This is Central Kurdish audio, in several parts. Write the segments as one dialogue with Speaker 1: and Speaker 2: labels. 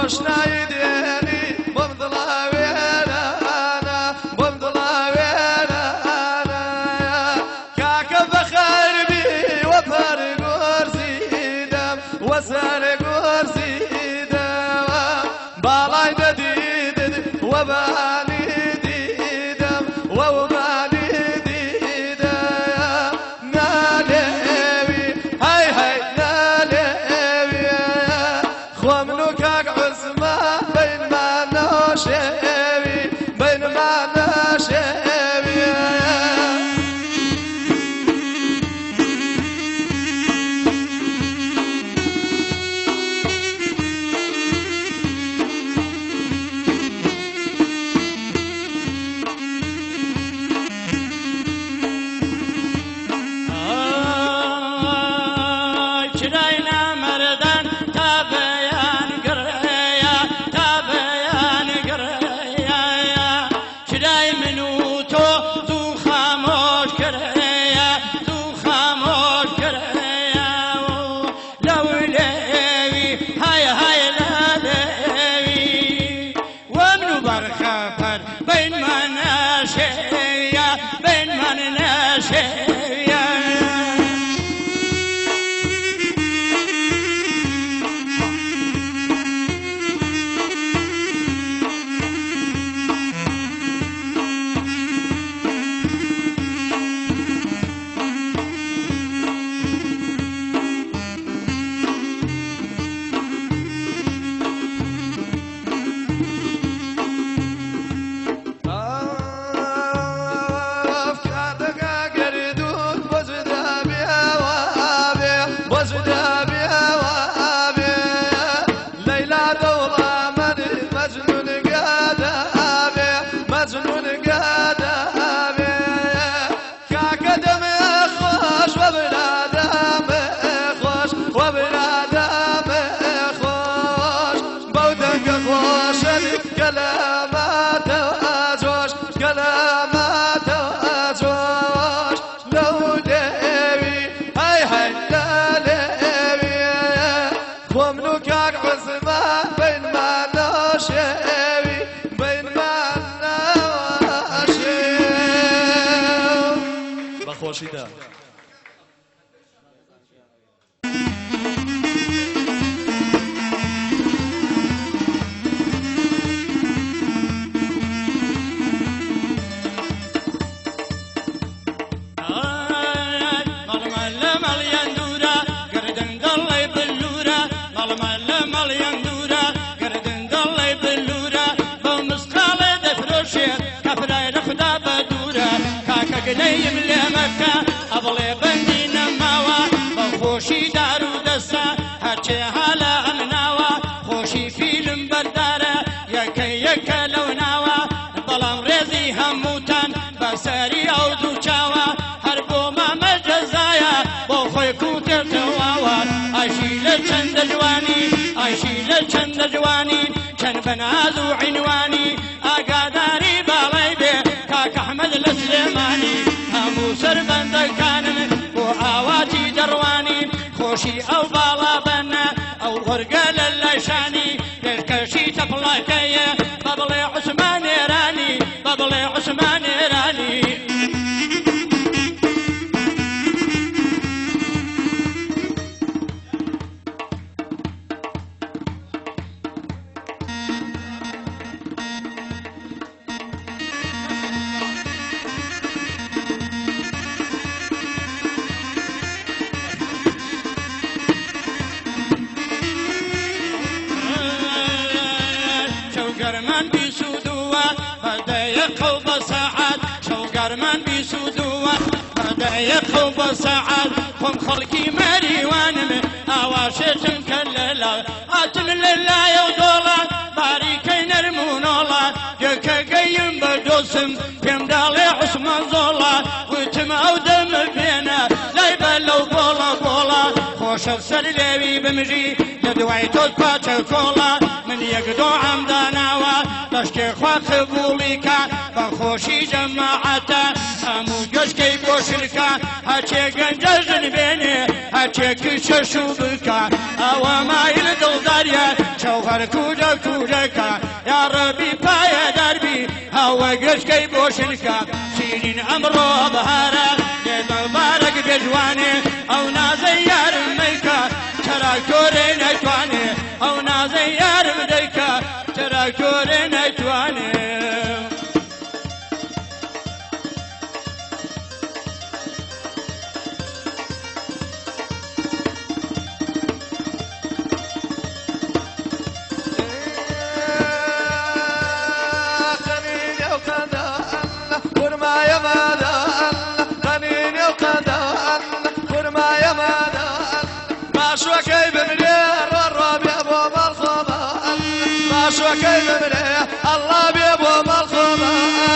Speaker 1: ڕۆشنایی دێنی بۆم دڵاوێنانە بۆم دڵاوێنانە کاکە بەخەربی وە پەرگۆرزیدەم وە سەرگۆرزیدەوە باڵای نەدیدت وە بانی دیدەم وە وبانی دیدەم نالێوی هەی هەی نالێوی خۆم و کاک عوزمان بینمان نەشێوی بینمان نەشێوی بەخۆشیدا
Speaker 2: گلەیم لێ مەکە ئەبڵێ بەندی نەماوە بەخۆشی دار و دەسە هەرچێ هەلە ئەم ناوە خۆشی فیلم بەردارە یەکە یەکە لەو ناوە بەڵام ڕێزی هەمووتان بەسەری ئەو دوو چاوە هەر بۆ مامە جەزایە بۆ خۆی کوتێتەواوە ئاشی لە چەندە جوانی ئاشی لە چەندە جوانی چەند بەناز و عینوانی ئاگاداری باڵای بێ کاک ئەحمەد لە سلێمانی هەموو سەربەندەکانن بۆ ئاواتی دەڕوانی خۆشی ئەو باڵا بەنە ئەو وەرگە لە لایشانی پێشکەشی تەپڵەکەیە بەبڵێ عوسمان ئێرانی بەبڵێ عوسمان ئێرانی شوگەرمان بیسوودووە بەدەیەقە و بە سەعات شوگەرمان بیسوودووە بەدەیەقە و بە سەعات خۆم خەڵکی مەریوانم ئاواشێتم کە لەلا هاتم لەلایە و دۆڵات باریکەی نەرمونۆڵات یەکە گەیم بە دۆسم پێم داڵێ عوسمان زۆڵات وتم ئەو دەمە بێنە لای بە لەو بۆڵە بۆڵە خۆشە سەر لێوی بمژی لە دوای تۆت پاچە کۆڵە من یەک دۆعەم داناوە بەشتێ خوا قبوڵیکە بەخۆشی جەماعەتە هەموو گەشتکەی بۆ شرکە هەرچێ گەنجەژن بێنێ هەرچێ کچە شوو بکە ئەوە مایل دڵداریە چەو فركوجة كوجكا يا ربي بايا دربي هوا قشكي بوشنكا شيرين أمرو بهارا لبارك بجواني أو نازيار ميكا تراكتوري نتواني أو نازيار مديكا تراكتوري نتواني
Speaker 1: شوكي بمليه الربيع ابو ملخومه ما شوكي بمليه الله بيبو ملخومه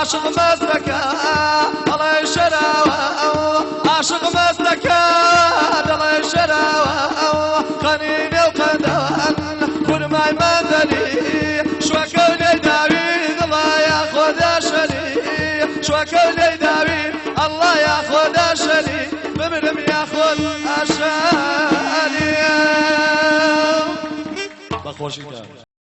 Speaker 1: عاشق مزركة الله يشراوه عاشق مزدكا دڵێ شەراوە قەنینێ و قەندەوان کورمای مەندەلی شوەکە و لێی داوی دڵە یا خۆدا شەلی شوەکە و لێی داوی ئەڵڵا یا خۆدا شەلی ببرم یا خۆت ئاشەلیە بەخۆشی